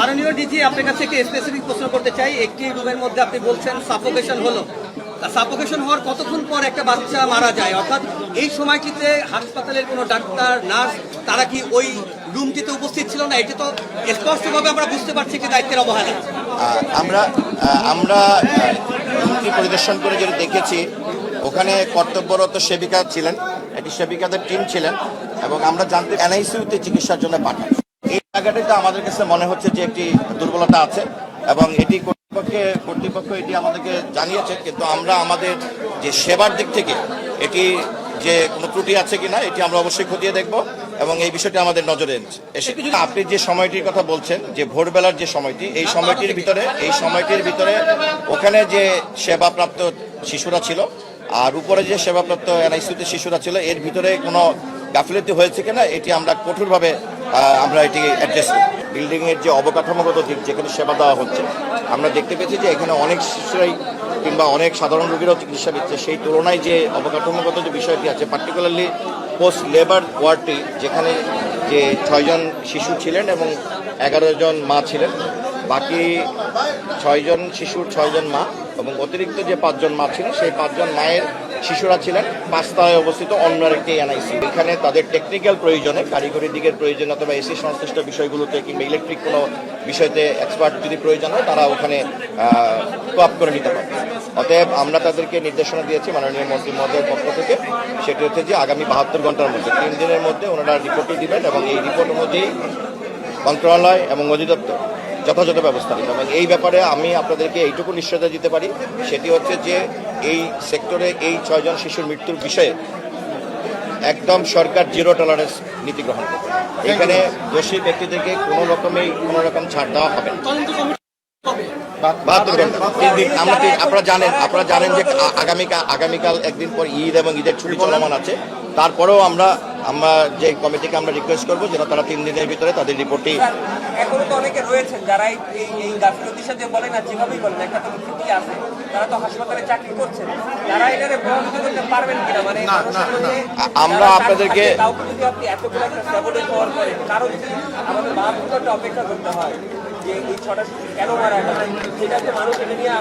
মাননীয় ডিজি, আপনার কাছে একটি স্পেসিফিক প্রশ্ন করতে চাই। একটি রুমের মধ্যে আপনি বলছেন সাফোকেশন হলো, সাফোকেশন হওয়ার কতক্ষণ পর একটা বাচ্চা মারা যায়? অর্থাৎ এই সময়টিতে হাসপাতালের কোনো ডাক্তার, নার্স তারা কি ওই রুমটিতে উপস্থিত ছিল না? এটি তো স্পষ্টভাবে আমরা বুঝতে পারছি কি দায়িত্বের অবহেলা। আমরা আমরা রুমটি পরিদর্শন করে যেটা দেখেছি, ওখানে কর্তব্যরত সেবিকা ছিলেন, একটি সেবিকাদের টিম ছিলেন, এবং আমরা জানতে এনআইসিইউতে চিকিৎসার জন্য পাঠাই। এই জায়গাটিতে আমাদের কাছে মনে হচ্ছে যে একটি দুর্বলতা আছে, এবং এটি কর্তৃপক্ষ এটি আমাদেরকে জানিয়েছে, কিন্তু আমরা আমাদের যে সেবার দিক থেকে এটি যে কোনো ত্রুটি আছে কিনা এটি আমরা অবশ্যই খতিয়ে দেখব, এবং এই বিষয়টি আমাদের নজরে এসে। আপনি যে সময়টির কথা বলছেন, যে ভোরবেলার যে সময়টি, এই সময়টির ভিতরে ওখানে যে সেবাপ্রাপ্ত শিশুরা ছিল আর উপরে যে সেবাপ্রাপ্ত এনআইসিইউতে শিশুরা ছিল, এর ভিতরে কোনো গাফিলতি হয়েছে কিনা এটি আমরা কঠোরভাবে আমরা এটি অ্যাড্রেস করি। বিল্ডিংয়ের যে অবকাঠামোগত দিক, যেখানে সেবা দেওয়া হচ্ছে, আমরা দেখতে পেয়েছি যে এখানে অনেক শিশুরাই কিংবা অনেক সাধারণ রোগীরাও চিকিৎসা নিচ্ছে। সেই তুলনায় যে অবকাঠামোগত যে বিষয়টি আছে, পার্টিকুলারলি পোস্ট লেবার ওয়ার্ডটি, যেখানে যে 6 জন শিশু ছিলেন এবং 11 জন মা ছিলেন, বাকি 6 জন শিশুর 6 জন মা এবং অতিরিক্ত যে 5 জন মা ছিলেন, সেই 5 জন মায়ের শিশুরা ছিলেন 5 তলায় অবস্থিত অন্য একটি এনআইসি। এখানে তাদের টেকনিক্যাল প্রয়োজনে, কারিগরি দিকের প্রয়োজনে অথবা এসি সংশ্লিষ্ট বিষয়গুলোতে কিংবা ইলেকট্রিক কোনো বিষয়তে এক্সপার্ট যদি প্রয়োজন হয়, তারা ওখানে কোঅপ করে নিতে পারে। অতএব আমরা তাদেরকে নির্দেশনা দিয়েছি মাননীয় মন্ত্রী মহোদয়ের পক্ষ থেকে, সেটি হচ্ছে যে আগামী 72 ঘন্টার মধ্যে, 3 দিনের মধ্যে ওনারা রিপোর্টটি দিবেন, এবং এই রিপোর্ট অনুযায়ী মন্ত্রণালয় এবং অধিদপ্তর যথাযথ ব্যবস্থা নেবে। এবং এই ব্যাপারে আমি আপনাদেরকে এইটুকু নিশ্চয়তা দিতে পারি, সেটি হচ্ছে যে এই সেক্টরে এই 6 জন শিশুর মৃত্যুর বিষয়ে একদম সরকার জিরো টলারেন্স নীতি গ্রহণ করবে। এখানে দোষী ব্যক্তিদেরকে কোনো রকম ছাড় দেওয়া হবে না। 72 ঘন্টা, 3 দিন। আপনারা জানেন যে আগামীকাল একদিন পর ঈদ এবং ঈদের ছুটি চলমান আছে। তারপরেও আমরা যে কমিটিকে আমরা রিকোয়েস্ট করবো যেন তারা 3 দিনের ভিতরে তাদের রিপোর্টটি। এখনো তো অনেকে রয়েছেন যারা এই গাফিলতির সাথে বলেন, আর যেভাবেই বলেন, একটা তো ত্রুটি আছে, তারা তো হাসপাতালে চাকরি করছেন, তারা এটারে প্রভাবিত করতে পারবেন কিনা? মানে আমরা আপনাদেরকে, কাউকে যদি আপনি এতগুলো একটা স্যাবোটেজ হওয়ার পরে কারো যদি আমাদের 72 ঘন্টা অপেক্ষা করতে হয় যে এই 6টা শিশু কেন মারা গেল, সেটা তো মানুষ এটা নিয়ে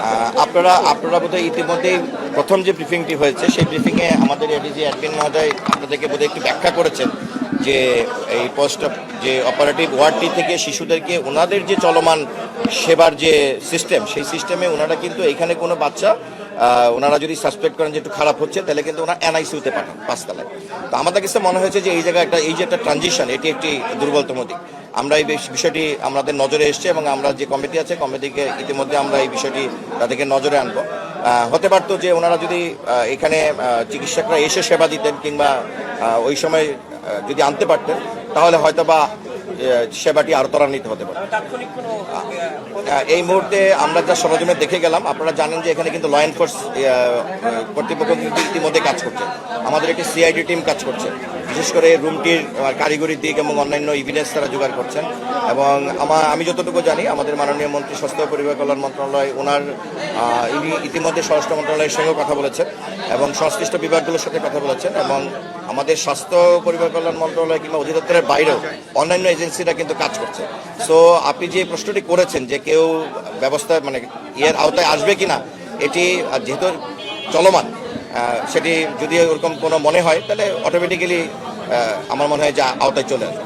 আপনারা বোধহয় ইতিমধ্যেই প্রথম যে ব্রিফিংটি হয়েছে, সেই ব্রিফিংয়ে আমাদের এডিজি অ্যাডমিন মহোদয় আপনাদেরকে বোধহয় একটু ব্যাখ্যা করেছেন যে এই পোস্ট যে অপারেটিভ ওয়ার্ডটি থেকে শিশুদেরকে ওনাদের যে চলমান সেবার যে সিস্টেম, সেই সিস্টেমে ওনারা কিন্তু এখানে কোনো বাচ্চা ওনারা যদি সাসপেক্ট করেন যে একটু খারাপ হচ্ছে, তাহলে কিন্তু ওনারা এনআইসিইউতে পাঠান 5 তলায়। তো আমাদের কাছে মনে হয়েছে যে এই জায়গায় এই যে একটা ট্রানজিশন, এটি একটি দুর্বলতম দিক। আমরা এই বিষয়টি আমাদের নজরে এসছে, এবং আমরা যে কমিটি আছে, কমিটিকে ইতিমধ্যে আমরা এই বিষয়টি তাদেরকে নজরে আনবো। হতে পারতো যে ওনারা যদি এখানে চিকিৎসকরা এসে সেবা দিতেন কিংবা ওই সময় যদি আনতে পারতেন, তাহলে হয়তো বা সেবাটি আরো ত্বরান্বিত হতে পারে। এই মুহূর্তে আমরা যা সরজমে দেখে গেলাম, আপনারা জানেন যে এখানে কিন্তু ল এনফোর্স কর্তৃপক্ষ ইতিমধ্যে কাজ করছে, আমাদের একটি সিআইডি টিম কাজ করছে, বিশেষ করে রুমটির কারিগরি দিক এবং অন্যান্য এভিডেন্স তারা জোগাড় করছেন। এবং আমি যতটুকু জানি, আমাদের মাননীয় মন্ত্রী স্বাস্থ্য ও পরিবার কল্যাণ মন্ত্রণালয় ওনার ইতিমধ্যে স্বরাষ্ট্র মন্ত্রণালয়ের সঙ্গেও কথা বলেছেন এবং সংশ্লিষ্ট বিভাগগুলোর সাথে কথা বলেছেন, এবং আমাদের স্বাস্থ্য ও পরিবার কল্যাণ মন্ত্রণালয় কিংবা অধিদপ্তরের বাইরেও অন্যান্য এজেন্সিরা কিন্তু কাজ করছে। সো আপনি যে প্রশ্নটি করেছেন যে কেউ ব্যবস্থা মানে এর আওতায় আসবে কিনা, এটি যেহেতু চলমান, সেটি যদি ওরকম কোনো মনে হয়, তাহলে অটোমেটিক্যালি আমার মনে হয় যে আওতায় চলে আসবে।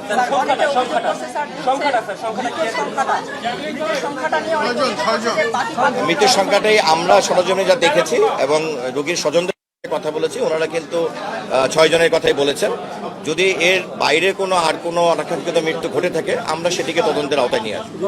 মৃত্যুর সংখ্যাটাই আমরা সরজমিনে যা দেখেছি এবং রোগীর স্বজনদের কথা বলেছি, ওনারা কিন্তু 6 জনের কথাই বলেছেন। যদি এর বাইরে কোনো আর কোনো অনাকাঙ্ক্ষিত মৃত্যু ঘটে থাকে, আমরা সেটিকে তদন্তের আওতায় নিয়ে আসবো।